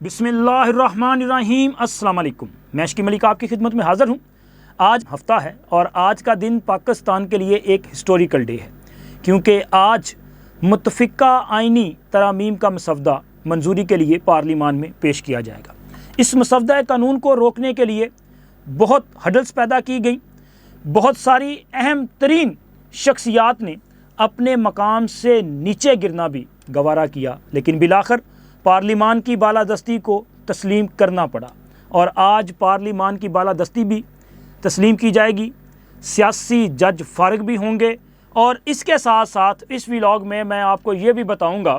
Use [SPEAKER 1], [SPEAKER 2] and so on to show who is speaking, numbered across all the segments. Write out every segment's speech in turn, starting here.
[SPEAKER 1] बिस्मिल्लाहिर्रहमानिर्रहीम। अस्सलाम वालेकुम। मैं अशकी मलिक आपकी खिदमत में हाज़िर हूँ। आज हफ्ता है और आज का दिन पाकिस्तान के लिए एक हिस्टोरिकल डे है, क्योंकि आज मुत्तफ़िका आइनी तरामीम का मसवदा मंजूरी के लिए पार्लिमान में पेश किया जाएगा। इस मसवदा कानून को रोकने के लिए बहुत हडल्स पैदा की गई। बहुत सारी अहम तरीन शख्सियात ने अपने मकाम से नीचे गिरना भी गवारा किया, लेकिन बिलाखिर पार्लिमान की बालादस्ती को तस्लीम करना पड़ा और आज पार्लिमान की बालादस्ती भी तस्लीम की जाएगी। सियासी जज फारिग भी होंगे और इसके साथ साथ इस व्लॉग में मैं आपको ये भी बताऊंगा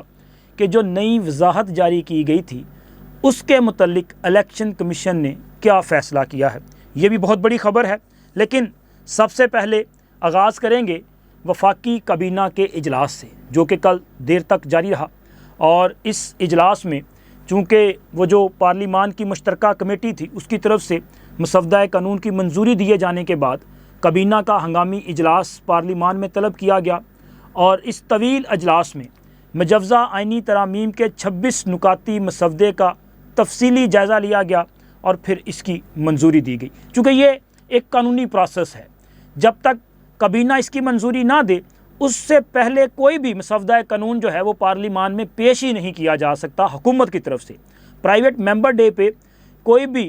[SPEAKER 1] कि जो नई वजाहत जारी की गई थी उसके मुतल्लिक इलेक्शन कमीशन ने क्या फ़ैसला किया है। ये भी बहुत बड़ी ख़बर है। लेकिन सबसे पहले आगाज़ करेंगे वफाकी काबीना के इजलास से, जो कि कल देर तक जारी रहा। और इस इजलास में चूँकि वो जो पार्लिमान की मुश्तरका कमेटी थी उसकी तरफ से मसवदा कानून की मंजूरी दिए जाने के बाद काबीना का हंगामी इजलास पार्लिमान में तलब किया गया और इस तवील अजलास में मजवज़ा आइनी तरामीम के 26 नुकाती मसवदे का तफसीली जायज़ा लिया गया और फिर इसकी मंजूरी दी गई। चूँकि ये एक कानूनी प्रोसेस है, जब तक काबीना इसकी मंजूरी ना दे उससे पहले कोई भी मसवदा कानून जो है वो पार्लिमान में पेश ही नहीं किया जा सकता हुकूमत की तरफ से। प्राइवेट मेंबर डे पे कोई भी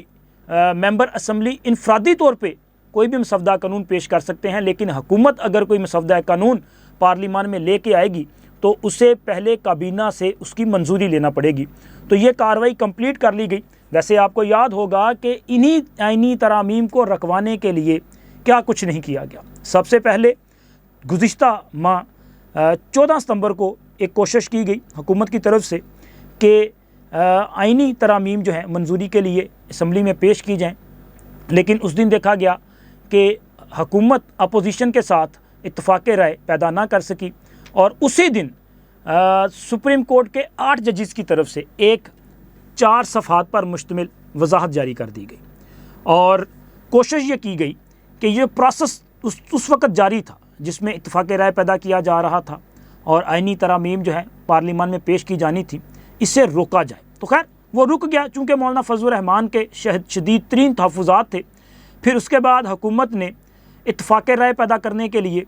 [SPEAKER 1] मेंबर असम्बली इनफरादी तौर पे कोई भी मसवदा कानून पेश कर सकते हैं, लेकिन हुकूमत अगर कोई मसवदा कानून पार्लिमान में लेके आएगी तो उसे पहले काबीना से उसकी मंजूरी लेना पड़ेगी। तो ये कार्रवाई कंप्लीट कर ली गई। वैसे आपको याद होगा कि इन्हीं आइनी तरामीम को रखवाने के लिए क्या कुछ नहीं किया गया। सबसे पहले गुज़िश्ता माह 14 सितंबर को एक कोशिश की गई हुकूमत की तरफ से कि आइनी तरामीम जो है मंजूरी के लिए असम्बली में पेश की जाएं, लेकिन उस दिन देखा गया कि हुकूमत अपोजिशन के साथ इत्तफाक़ राय पैदा ना कर सकी और उसी दिन सुप्रीम कोर्ट के 8 जजेस की तरफ से एक 4 सफ़हात पर मुश्तमिल वजाहत जारी कर दी गई और कोशिश ये की गई कि ये प्रोसेस उस वक़्त जारी था जिसमें इत्तफाक़ राय पैदा किया जा रहा था और आइनी तरामीम जो है पार्लिमान में पेश की जानी थी, इसे रोका जाए। तो खैर वो रुक गया चूँकि मौलाना फजल रहमान के शदीद तरीन तहफ़्फ़ुज़ात थे। फिर उसके बाद हुकूमत ने इत्तफाक़ राय पैदा करने के लिए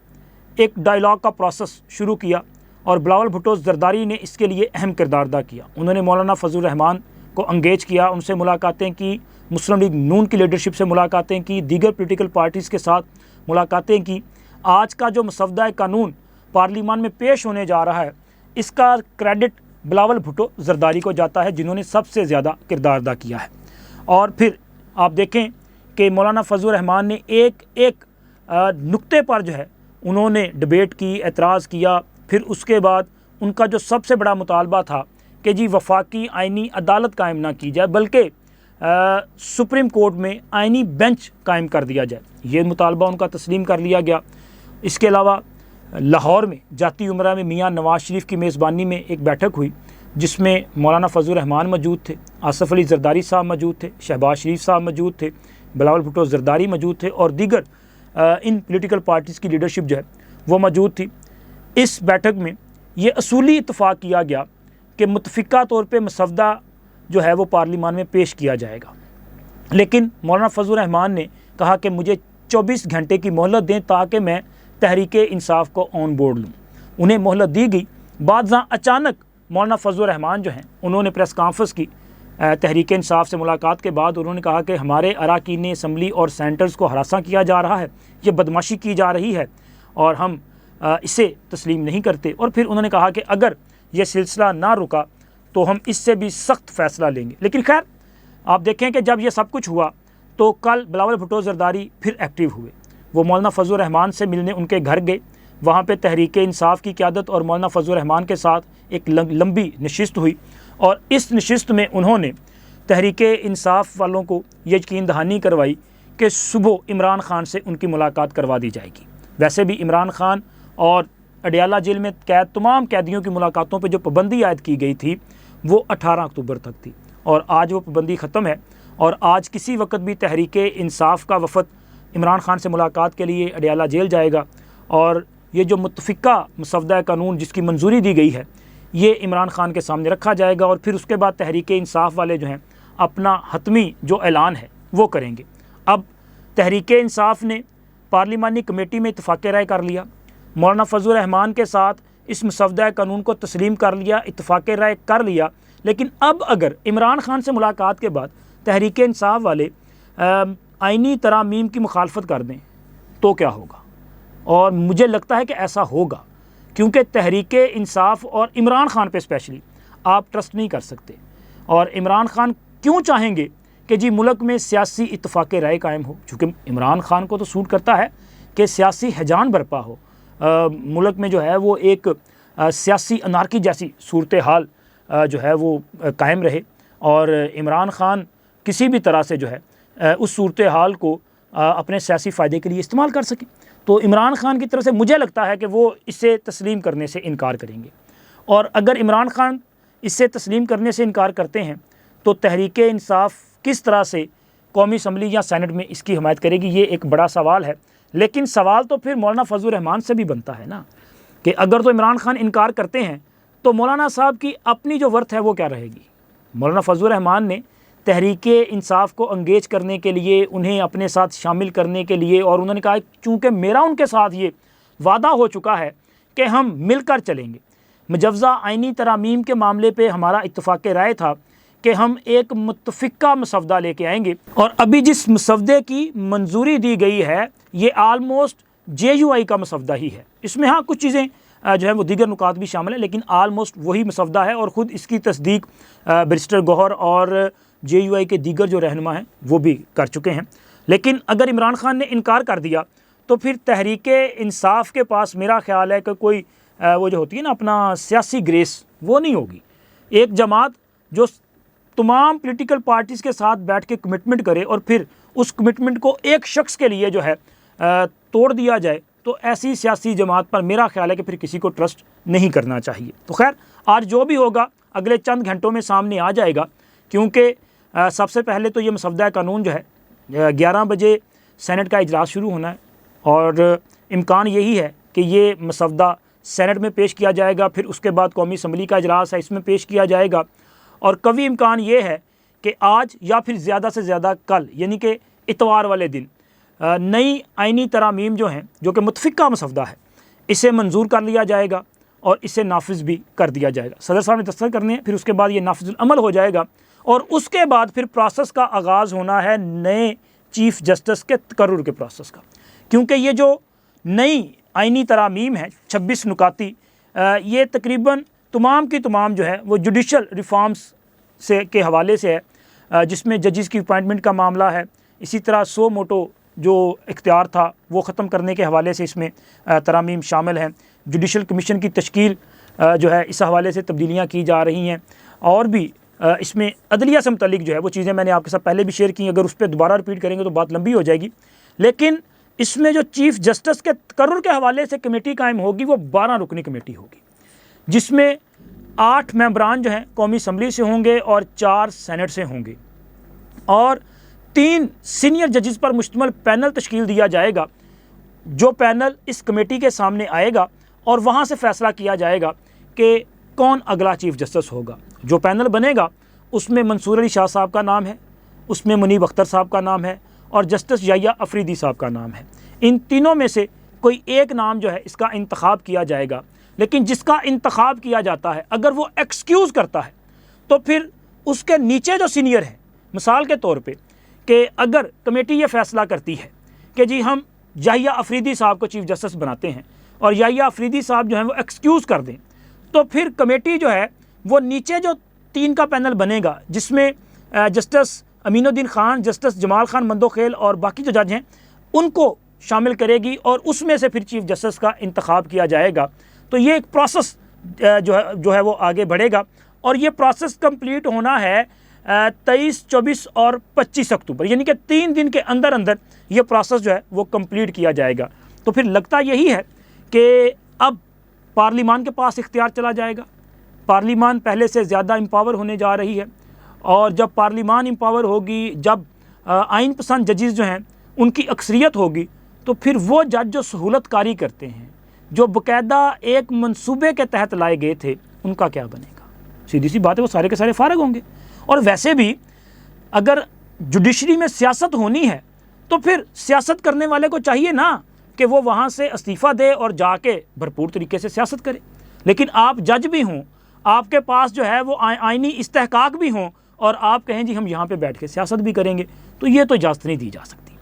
[SPEAKER 1] एक डायलॉग का प्रोसेस शुरू किया और बिलावल भुट्टो ज़रदारी ने इसके लिए अहम किरदार अदा किया। उन्होंने मौलाना फजल रहमान को अंगेज किया, उनसे मुलाकातें की, मुस्लिम लीग नून की लीडरशिप से मुलाकातें की, दीगर पोलिटिकल पार्टीज़ के साथ मुलाकातें की। आज का जो मसवदा कानून पार्लिमान में पेश होने जा रहा है इसका क्रेडिट बिलावल भुट्टो ज़रदारी को जाता है, जिन्होंने सबसे ज़्यादा किरदार अदा किया है। और फिर आप देखें कि मौलाना फजल रहमान ने एक एक नुक्ते पर जो है उन्होंने डिबेट की, एतराज़ किया। फिर उसके बाद उनका जो सबसे बड़ा मुतालबा था कि जी वफाकी आइनी अदालत कायम ना की जाए, बल्कि सुप्रीम कोर्ट में आइनी बेंच कायम कर दिया जाए। ये मुतालबा उनका तस्लीम कर लिया गया। इसके अलावा लाहौर में जाती उमरा में मियाँ नवाज़ शरीफ की मेज़बानी में एक बैठक हुई जिसमें मौलाना फजल रहमान मौजूद थे, आसफ़ अली ज़रदारी साहब मौजूद थे, शहबाज शरीफ साहब मौजूद थे, बिलावल भुट्टो ज़रदारी मौजूद थे और दीगर इन पॉलिटिकल पार्टीज़ की लीडरशिप जो है वो मौजूद थी। इस बैठक में ये असूली इत्तफ़ाक़ किया गया कि मुतफ़िका तौर पर मसवदा जो है वो पार्लिमान में पेश किया जाएगा, लेकिन मौलाना फजल रहमान ने कहा कि मुझे 24 घंटे की मोहलत दें ताकि मैं तहरीके इंसाफ को ऑन बोर्ड लूँ। उन्हें मोहलत दी गई। बाद अचानक मौलाना फजल रहमान जो हैं उन्होंने प्रेस कॉन्फ्रेंस की तहरीके इंसाफ से मुलाकात के बाद। उन्होंने कहा कि हमारे अरकान असम्बली और सेंटर्स को हरासा किया जा रहा है, ये बदमाशी की जा रही है और हम इसे तस्लीम नहीं करते। और फिर उन्होंने कहा कि अगर ये सिलसिला ना रुका तो हम इससे भी सख्त फ़ैसला लेंगे। लेकिन खैर आप देखें कि जब ये सब कुछ हुआ तो कल बिलावल भुट्टो ज़रदारी फिर एक्टिव हुए। वो मौलाना फजल रहमान से मिलने उनके घर गए। वहाँ पे तहरीके इंसाफ की क़यादत और मौलाना फजल रहमान के साथ एक लंबी नशिस्त हुई और इस नशिस्त में उन्होंने तहरीके इंसाफ वालों को ये यकीन दहानी करवाई कि सुबह इमरान खान से उनकी मुलाकात करवा दी जाएगी। वैसे भी इमरान खान और अडियाला जेल में कैद तमाम कैदियों की मुलाकातों पर जो पाबंदी आयद की गई थी वो 18 अक्टूबर तक थी और आज वो पाबंदी ख़त्म है और आज किसी वक्त भी तहरीके इंसाफ का वफ़द इमरान खान से मुलाकात के लिए अडियाला जेल जाएगा। और ये जो मुत्तफ़िका मसवदा कानून जिसकी मंजूरी दी गई है ये इमरान खान के सामने रखा जाएगा और फिर उसके बाद तहरीक इंसाफ वाले जो हैं अपना हतमी जो ऐलान है वो करेंगे। अब तहरीक इंसाफ ने पार्लिमानी कमेटी में इत्तफाक़ राय कर लिया, मौलाना फजल रहमान के साथ इस मसवदा कानून को तस्लीम कर लिया, इत्तफाक़ राय कर लिया। लेकिन अब अगर इमरान खान से मुलाकात के बाद तहरीक इंसाफ वाले आइनी तरामीम की मुखालफत कर दें तो क्या होगा? और मुझे लगता है कि ऐसा होगा, क्योंकि तहरीक इंसाफ और इमरान खान पे स्पेशली आप ट्रस्ट नहीं कर सकते। और इमरान खान क्यों चाहेंगे कि जी मुल्क में सियासी इत्तफाक़ राय कायम हो, चूँकि इमरान खान को तो सूट करता है कि सियासी हैजान बरपा हो, मुल्क में जो है वो एक सियासी अनारकी जैसी सूरत हाल जो है वो कायम रहे और इमरान खान किसी भी तरह से जो है उस सूरत हाल को अपने सियासी फ़ायदे के लिए इस्तेमाल कर सकें। तो इमरान खान की तरफ से मुझे लगता है कि वो इसे तस्लीम करने से इनकार करेंगे। और अगर इमरान खान इसे तस्लीम करने से इनकार करते हैं तो तहरीक इंसाफ किस तरह से कौमी असम्बली या सेनेट में इसकी हमायत करेगी, ये एक बड़ा सवाल है। लेकिन सवाल तो फिर मौलाना फजल रहमान से भी बनता है ना, कि अगर तो इमरान खान इनकार करते हैं तो मौलाना साहब की अपनी जो वर्थ है वो क्या रहेगी। मौलाना फजल रहमान ने तहरीक इंसाफ को एंगेज करने के लिए, उन्हें अपने साथ शामिल करने के लिए, और उन्होंने कहा चूँकि मेरा उनके साथ ये वादा हो चुका है कि हम मिलकर चलेंगे। मुजव्ज़ा आइनी तरामीम के मामले पे हमारा इत्तफाक़ राय था कि हम एक मुत्तफ़िका मसवदा लेके आएंगे, और अभी जिस मसवदे की मंजूरी दी गई है ये आलमोस्ट JUI का मसवदा ही है। इसमें हाँ कुछ चीज़ें जो है वो दीगर नुकात भी शामिल है, लेकिन आलमोस्ट वही मसवदा है। और ख़ुद इसकी तस्दीक बैरिस्टर गौहर और JUI के दीगर जो रहनुमा हैं वो भी कर चुके हैं। लेकिन अगर इमरान खान ने इनकार कर दिया तो फिर तहरीक इंसाफ के पास मेरा ख़्याल है कि कोई वो जो होती है ना अपना सियासी ग्रेस, वो नहीं होगी। एक जमात जो तमाम पॉलिटिकल पार्टीज़ के साथ बैठ के कमिटमेंट करे और फिर उस कमिटमेंट को एक शख्स के लिए जो है तोड़ दिया जाए, तो ऐसी सियासी जमात पर मेरा ख्याल है कि फिर किसी को ट्रस्ट नहीं करना चाहिए। तो खैर आज जो भी होगा अगले चंद घंटों में सामने आ जाएगा, क्योंकि सबसे पहले तो ये मसवदा कानून जो है 11 बजे सेनेट का इजलास शुरू होना है, और इम्कान यही है कि ये मसवदा सेनेट में पेश किया जाएगा, फिर उसके बाद कौमी असम्बली का इजलास है इसमें पेश किया जाएगा, और कभी इम्कान ये है कि आज या फिर ज़्यादा से ज़्यादा कल यानी कि इतवार वाले दिन नई आइनी तरामीम जो हैं, जो कि मुत्तफ़िका मसवदा है, इसे मंजूर कर लिया जाएगा और इसे नाफिज भी कर दिया जाएगा। सदर साहब ने दस्तखत करने हैं, फिर उसके बाद ये नाफिजुल अमल हो जाएगा, और उसके बाद फिर प्रोसेस का आगाज़ होना है नए चीफ़ जस्टिस के तकर्रुर के प्रोसेस का। क्योंकि ये जो नई आइनी तरामीम है 26 नुकाती, ये तकरीबन तमाम की तमाम जो है वो जुडिशल रिफॉर्म्स से के हवाले से है, जिसमें जजेस की अपॉइंटमेंट का मामला है। इसी तरह सो मोटो जो इख्तियार था वो ख़त्म करने के हवाले से इसमें तरामीम शामिल हैं। जुडिशल कमीशन की तश्कील जो है इस हवाले से तब्दीलियाँ की जा रही हैं, और भी इसमें अदलिया से मुतल्लिक जो है वो चीज़ें मैंने आपके साथ पहले भी शेयर की, अगर उस पर दोबारा रिपीट करेंगे तो बात लंबी हो जाएगी। लेकिन इसमें जो चीफ़ जस्टिस के तकर्रुर के हवाले से कमेटी कायम होगी वो 12 रुकनी कमेटी होगी, जिसमें 8 मेंबरान जो हैं कौमी असम्बली से होंगे और 4 सेनेट से होंगे, और 3 सीनियर जजेस पर मुश्तमिल पैनल तश्कील दिया जाएगा। जो पैनल इस कमेटी के सामने आएगा और वहाँ से फ़ैसला किया जाएगा कि कौन अगला चीफ़ जस्टिस होगा। जो पैनल बनेगा उसमें मंसूर अली शाह साहब का नाम है, उसमें मुनीब अख्तर साहब का नाम है, और जस्टिस याहिया अफरीदी साहब का नाम है। इन तीनों में से कोई एक नाम जो है इसका इंतखाब किया जाएगा। लेकिन जिसका इंतखाब किया जाता है अगर वो एक्सक्यूज़ करता है तो फिर उसके नीचे जो सीनियर है, मिसाल के तौर पे कि अगर कमेटी ये फ़ैसला करती है कि जी हम याहिया अफरीदी साहब को चीफ़ जस्टिस बनाते हैं और याहिया अफरीदी साहब जो हैं वो एक्सक्यूज़ कर दें, तो फिर कमेटी जो है वो नीचे जो 3 का पैनल बनेगा, जिसमें जस्टिस अमीनुद्दीन ख़ान, जस्टिस जमाल ख़ान मंदोखेल और बाकी जो जज हैं उनको शामिल करेगी, और उसमें से फिर चीफ़ जस्टिस का इंतखाब किया जाएगा। तो ये एक प्रोसेस जो है वो आगे बढ़ेगा, और ये प्रोसेस कंप्लीट होना है 23, 24 और 25 अक्टूबर, यानी कि 3 दिन के अंदर अंदर ये प्रोसेस जो है वो कंप्लीट किया जाएगा। तो फिर लगता यही है कि अब पार्लिमान के पास इख्तियार चला जाएगा। पार्लिमान पहले से ज़्यादा एम्पावर होने जा रही है, और जब पार्लिमान एम्पावर होगी, जब आइन पसंद जजेस जो हैं उनकी अक्सरियत होगी, तो फिर वो जज जो सहूलत कारी करते हैं, जो बाकायदा एक मंसूबे के तहत लाए गए थे, उनका क्या बनेगा? सीधी सी बात है, वो सारे के सारे फारग होंगे। और वैसे भी अगर जुडिशरी में सियासत होनी है तो फिर सियासत करने वाले को चाहिए ना कि वो वहाँ से इस्तीफ़ा दे और जाके भरपूर तरीके से सियासत करे। लेकिन आप जज भी हों, आपके पास जो है वो आईनी इस्तेहकाक भी हों, और आप कहें जी हम यहाँ पे बैठ के सियासत भी करेंगे, तो ये तो इजाज़त नहीं दी जा सकती।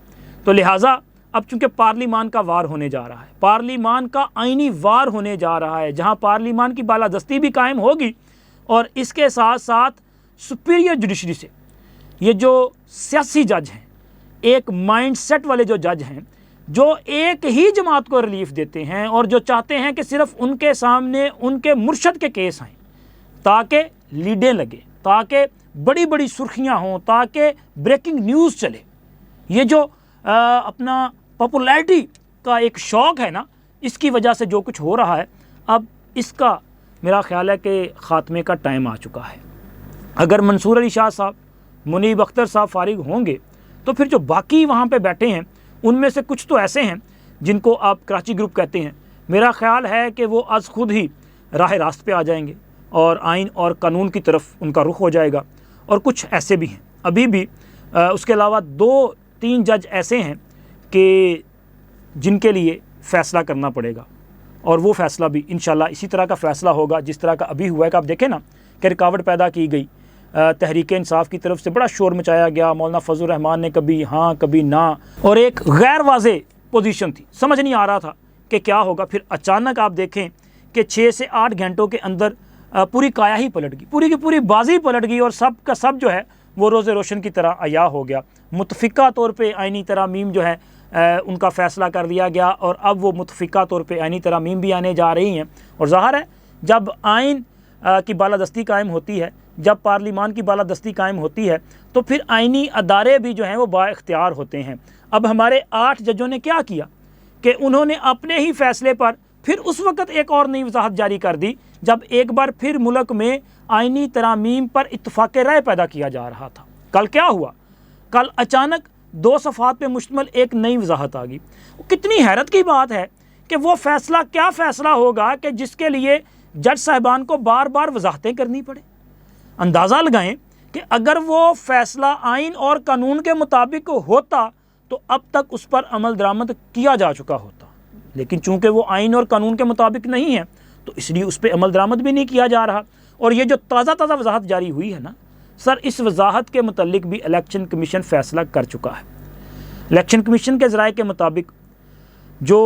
[SPEAKER 1] तो लिहाजा अब चूँकि पार्लिमान का वार होने जा रहा है, पार्लिमान का आईनी वार होने जा रहा है, जहाँ पार्लिमान की बालादस्ती भी कायम होगी, और इसके साथ साथ सुपीरियर जुडिशरी से ये जो सियासी जज हैं, एक माइंडसेट वाले जो जज हैं, जो एक ही जमात को रिलीफ देते हैं और जो चाहते हैं कि सिर्फ उनके सामने उनके मुर्शद के केस आएँ ताकि लीडें लगे, ताकि बड़ी बड़ी सुर्खियां हों, ताकि ब्रेकिंग न्यूज़ चले। ये जो अपना पॉपुलैरिटी का एक शौक़ है ना, इसकी वजह से जो कुछ हो रहा है, अब इसका मेरा ख्याल है कि ख़ात्मे का टाइम आ चुका है। अगर मंसूर अली शाह साहब, मुनीब अख्तर साहब फारिग होंगे तो फिर जो बाकी वहाँ पे बैठे हैं उनमें से कुछ तो ऐसे हैं जिनको आप कराची ग्रुप कहते हैं, मेरा ख्याल है कि वो आज खुद ही राह रास्त पे आ जाएंगे और आइन और कानून की तरफ उनका रुख हो जाएगा। और कुछ ऐसे भी हैं अभी भी, उसके अलावा 2-3 जज ऐसे हैं कि जिनके लिए फ़ैसला करना पड़ेगा, और वो फ़ैसला भी इंशाल्लाह इसी तरह का फ़ैसला होगा जिस तरह का अभी हुआ है। कि आप देखें ना कि रुकावट पैदा की गई, तहरीक इंसाफ की तरफ से बड़ा शोर मचाया गया, मौलाना फजल रहमान ने कभी हाँ कभी ना, और एक गैर वाज़े पोजीशन थी, समझ नहीं आ रहा था कि क्या होगा। फिर अचानक आप देखें कि 6 से 8 घंटों के अंदर पूरी काया ही पलट गई, पूरी की पूरी बाजी पलट गई, और सब का सब जो है वो रोज़े रोशन की तरह अया हो गया। मुतफ़िका तौर पे आइनी तरामीम जो है उनका फ़ैसला कर दिया गया, और अब वो मुतफ़िका तौर पे आइनी तरामीम भी आने जा रही हैं। और ज़ाहिर है जब आइन की बालादस्ती कायम होती है, जब पार्लिमान की बालादस्ती कायम होती है, तो फिर आइनी अदारे भी जो हैं वो बाइख्तियार होते हैं। अब हमारे 8 जजों ने क्या किया कि उन्होंने अपने ही फ़ैसले पर फिर उस वक़्त एक और नई वजाहत जारी कर दी, जब एक बार फिर मुल्क में आइनी तरामीम पर इत्तफ़ाक़ राय पैदा किया जा रहा था। कल क्या हुआ? कल अचानक 2 सफ़हात पे मुश्तमिल एक नई वजाहत आ गई। कितनी हैरत की बात है कि वो फ़ैसला क्या फ़ैसला होगा कि जिसके लिए जज साहिबान को बार बार वजाहतें करनी पड़े। अंदाज़ा लगाएं कि अगर वो फ़ैसला आइन और कानून के मुताबिक होता तो अब तक उस पर अमल दरामद किया जा चुका होता, लेकिन चूँकि वो आइन और कानून के मुताबिक नहीं है तो इसलिए उस पर अमल दरामद भी नहीं किया जा रहा। और ये जो ताज़ा वजाहत जारी हुई है ना सर, इस वजाहत के मुतल्लिक भी इलेक्शन कमीशन फ़ैसला कर चुका है। इलेक्शन कमीशन के ज़राए के मुताबिक जो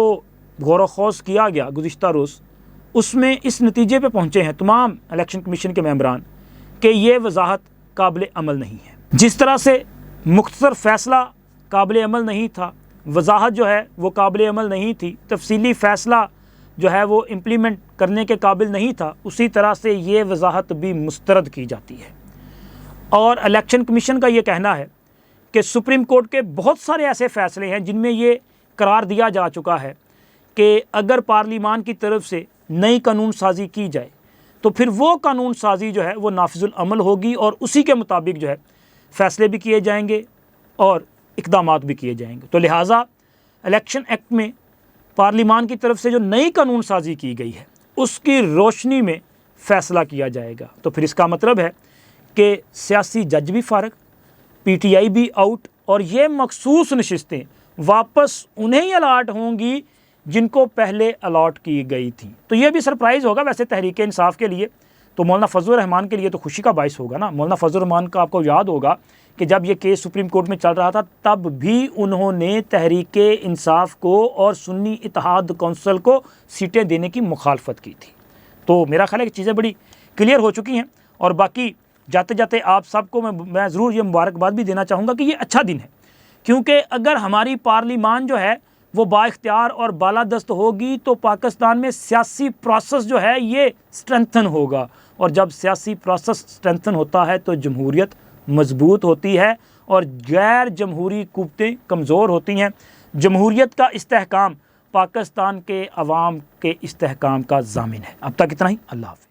[SPEAKER 1] गौर ख़ौज़ किया गया गुज़िश्ता रोज़, उसमें इस नतीजे पे पहुँचे हैं तमाम इलेक्शन कमीशन के मेंबरान कि ये वजाहत काबिल अमल नहीं है। जिस तरह से मुख्तसर फ़ैसला काबिल अमल नहीं था, वजाहत जो है वो काबिल अमल नहीं थी, तफसीली फ़ैसला जो है वो इम्प्लीमेंट करने के काबिल नहीं था, उसी तरह से ये वजाहत भी मुस्तरद की जाती है। और इलेक्शन कमीशन का ये कहना है कि सुप्रीम कोर्ट के बहुत सारे ऐसे फ़ैसले हैं जिनमें ये करार दिया जा चुका है कि अगर पार्लिमान की तरफ से नई कानून साजी की जाए तो फिर वो कानून साजी जो है वो नाफिजुल अमल होगी, और उसी के मुताबिक जो है फ़ैसले भी किए जाएंगे और इक़दामात भी किए जाएंगे। तो लिहाजा इलेक्शन एक्ट में पार्लिमान की तरफ से जो नई कानून साजी की गई है उसकी रोशनी में फ़ैसला किया जाएगा। तो फिर इसका मतलब है कि सियासी जज भी फ़ारग, PTI भी आउट, और ये मखसूस नशिस्तें वापस उन्हें ही अलाट होंगी जिनको पहले अलाट की गई थी। तो ये भी सरप्राइज़ होगा वैसे तहरीक इंसाफ के लिए, तो मौलाना फजल रहमान के लिए तो खुशी का बाइस होगा ना। मौलाना फजल रहमान का आपको याद होगा कि जब ये केस सुप्रीम कोर्ट में चल रहा था तब भी उन्होंने तहरीक इंसाफ को और सुन्नी इत्तेहाद कौंसिल को सीटें देने की मुखालफत की थी। तो मेरा ख्याल है कि चीज़ें बड़ी क्लियर हो चुकी हैं। और बाकी जाते जाते आप सबको मैं ज़रूर ये मुबारकबाद भी देना चाहूँगा कि ये अच्छा दिन है, क्योंकि अगर हमारी पार्लिमान जो है वो बाइख्तियार और बालादस्त होगी तो पाकिस्तान में सियासी प्रोसेस जो है ये स्ट्रेंथन होगा, और जब सियासी प्रोसेस स्ट्रेंथन होता है तो जमहूरियत मजबूत होती है और गैर जमहूरी कुव्वतें कमज़ोर होती हैं। जमहूरियत का इस्तेहकाम पाकिस्तान के अवाम के इस्तेहकाम का ज़ामिन है। अब तक इतना ही। अल्लाह हाफ़िज़।